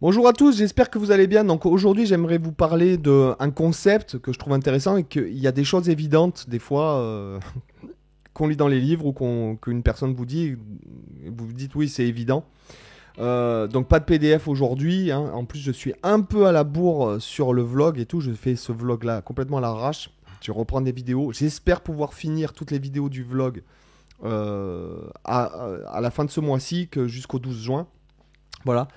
Bonjour à tous, j'espère que vous allez bien. Donc aujourd'hui, j'aimerais vous parler d'un concept que je trouve intéressant et qu'il y a des choses évidentes des fois qu'on lit dans les livres ou qu'une personne vous dit, et vous vous dites oui, c'est évident. Donc pas de PDF aujourd'hui, hein. En plus, je suis un peu à la bourre sur le vlog et tout. Je fais ce vlog-là complètement à l'arrache. Je reprends des vidéos. J'espère pouvoir finir toutes les vidéos du vlog à la fin de ce mois-ci, que jusqu'au 12 juin. Voilà.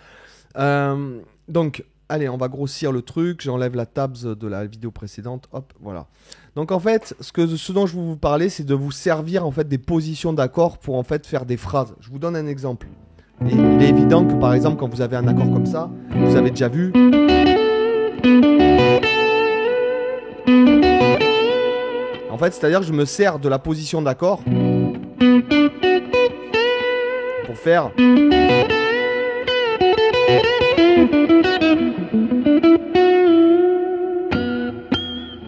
Donc, allez, on va grossir le truc. J'enlève la tabs de la vidéo précédente. Hop, voilà. Donc, en fait, ce dont je veux vous parler, c'est de vous servir en fait des positions d'accords pour en fait faire des phrases. Je vous donne un exemple. Et il est évident que par exemple, quand vous avez un accord comme ça, vous avez déjà vu. En fait, c'est-à-dire que je me sers de la position d'accord pour faire.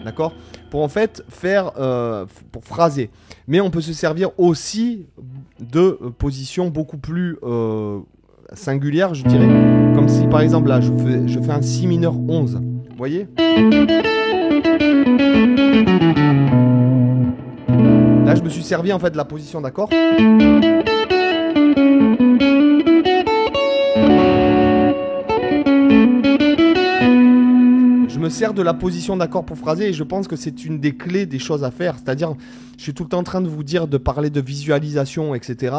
D'accord ? Pour en fait faire, pour phraser. Mais on peut se servir aussi de positions beaucoup plus singulières, je dirais. Comme si par exemple là, je fais un si mineur 11. Vous voyez ? Là, je me suis servi en fait de la position d'accord. Je me sers de la position d'accord pour phraser et je pense que c'est une des clés des choses à faire. C'est-à-dire, je suis tout le temps en train de vous dire de parler de visualisation, etc.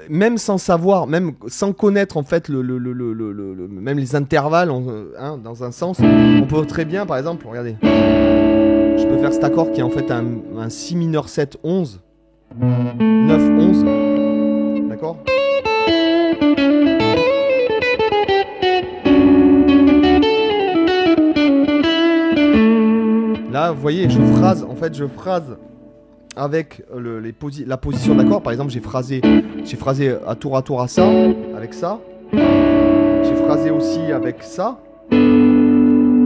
Même sans savoir, même sans connaître en fait même les intervalles, hein, dans un sens, on peut très bien, par exemple, regardez, je peux faire cet accord qui est en fait un si mineur 7, 11, 9, 11, d'accord ? Là, vous voyez, je phrase avec la position d'accord. Par exemple, j'ai phrasé à tour à ça, avec ça. J'ai phrasé aussi avec ça. On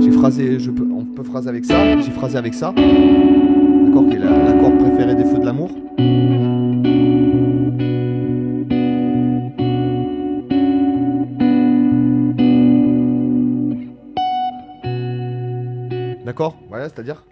peut phraser avec ça. J'ai phrasé avec ça. D'accord, qui est l'accord préféré des feux de l'amour. D'accord, voilà, c'est-à-dire.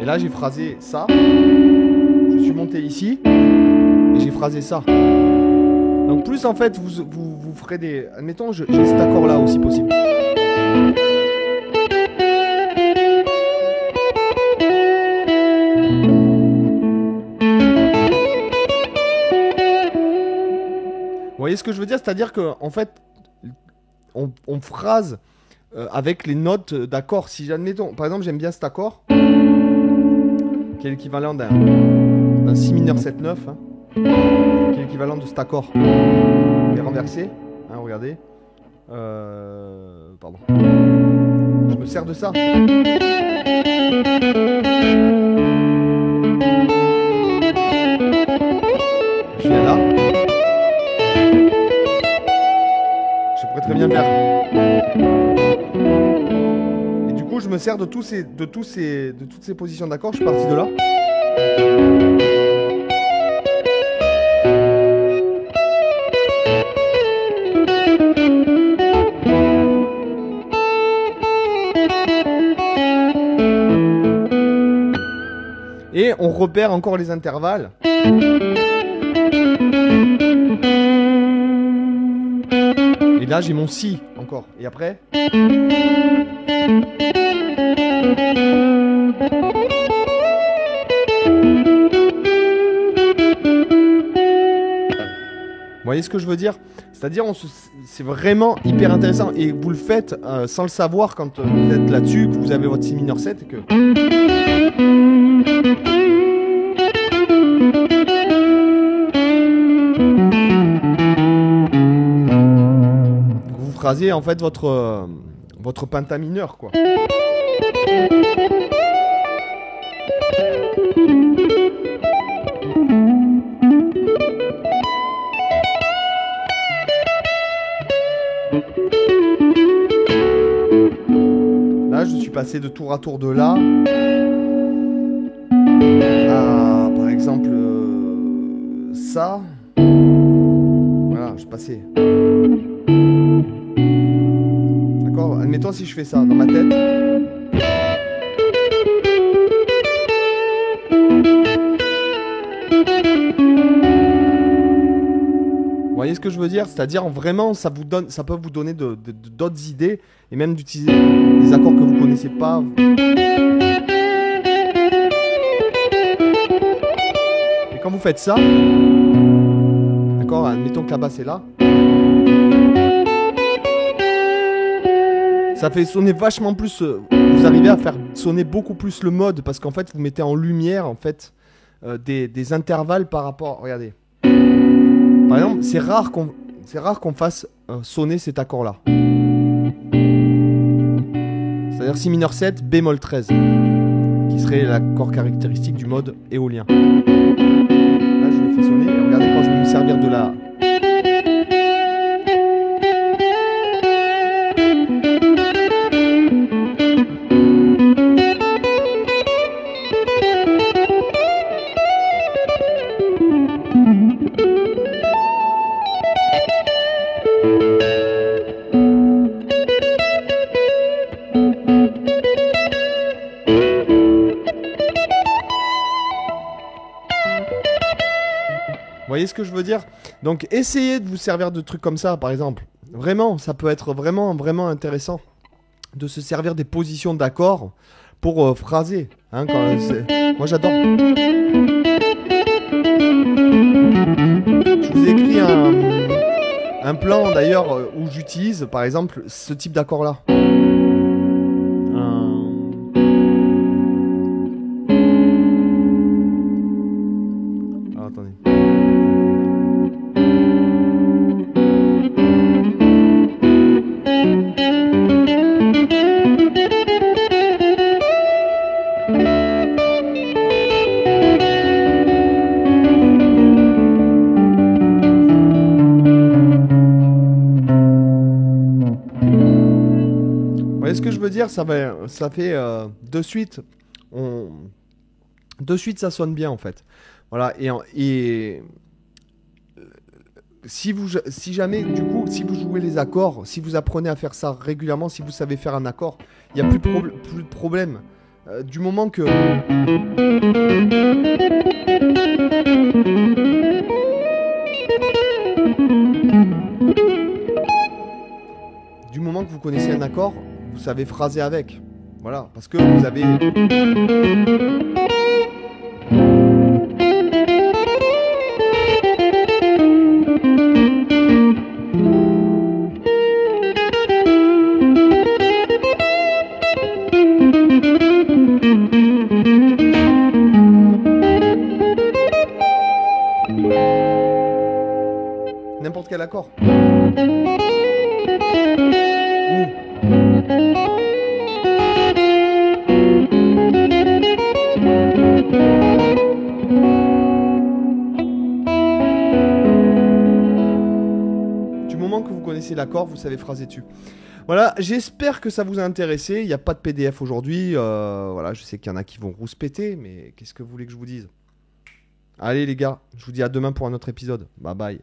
Et là, j'ai phrasé ça. Je suis monté ici et j'ai phrasé ça. Donc plus en fait, vous ferez des. Admettons, j'ai cet accord-là aussi possible. Vous voyez ce que je veux dire ? C'est-à-dire que en fait, on phrase avec les notes d'accord. Si j'admettons, par exemple, j'aime bien cet accord, qui est l'équivalent d'un si mineur 7-9, hein, qui est l'équivalent de cet accord, mais renversé. Hein, regardez. Pardon. Je me sers de ça. Je viens là. Je pourrais très bien faire. Et du coup, je me sers de toutes ces positions d'accord. Je suis parti de là. Et on repère encore les intervalles. Et là, j'ai mon si encore. Et après. Vous voyez ce que je veux dire ? C'est-à-dire, c'est vraiment hyper intéressant. Et vous le faites sans le savoir quand vous êtes là-dessus, que vous avez votre si mineur 7 et que. Vous phrasez en fait votre penta mineur, quoi. Là, je suis passé de tour à tour de là à, par exemple, ça. Voilà, je passais. D'accord? Admettons si je fais ça dans ma tête. Vous voyez ce que je veux dire? C'est-à-dire vraiment, ça peut vous donner d'autres idées et même d'utiliser des accords que vous connaissez pas. Et quand vous faites ça, d'accord, admettons que la basse est là, ça fait sonner vachement plus. Vous arrivez à faire sonner beaucoup plus le mode parce qu'en fait, vous mettez en lumière en fait des intervalles par rapport. Regardez. Par exemple, c'est rare qu'on fasse sonner cet accord-là. C'est-à-dire si mineur 7, bémol 13, qui serait l'accord caractéristique du mode éolien. Là, je le fais sonner et regardez quand je vais me servir de la... Vous voyez ce que je veux dire? Donc essayez de vous servir de trucs comme ça, par exemple. Vraiment, ça peut être vraiment, vraiment intéressant de se servir des positions d'accords pour phraser. Hein, moi j'adore. Je vous ai écrit un plan d'ailleurs où j'utilise par exemple ce type d'accord-là. Alors, attendez. Vous voyez ce que je veux dire? Ça fait de suite, ça sonne bien en fait. Voilà, et si jamais, du coup, si vous jouez les accords, si vous apprenez à faire ça régulièrement, si vous savez faire un accord, il n'y a plus de problème. Du moment que... Du moment que vous connaissez un accord, vous savez phraser avec. Voilà, parce que vous avez... N'importe quel accord. Du moment que vous connaissez l'accord, vous savez phraser dessus. Voilà, j'espère que ça vous a intéressé. Il n'y a pas de PDF aujourd'hui. Voilà, je sais qu'il y en a qui vont rouspéter, mais qu'est-ce que vous voulez que je vous dise? Allez les gars, je vous dis à demain pour un autre épisode. Bye bye.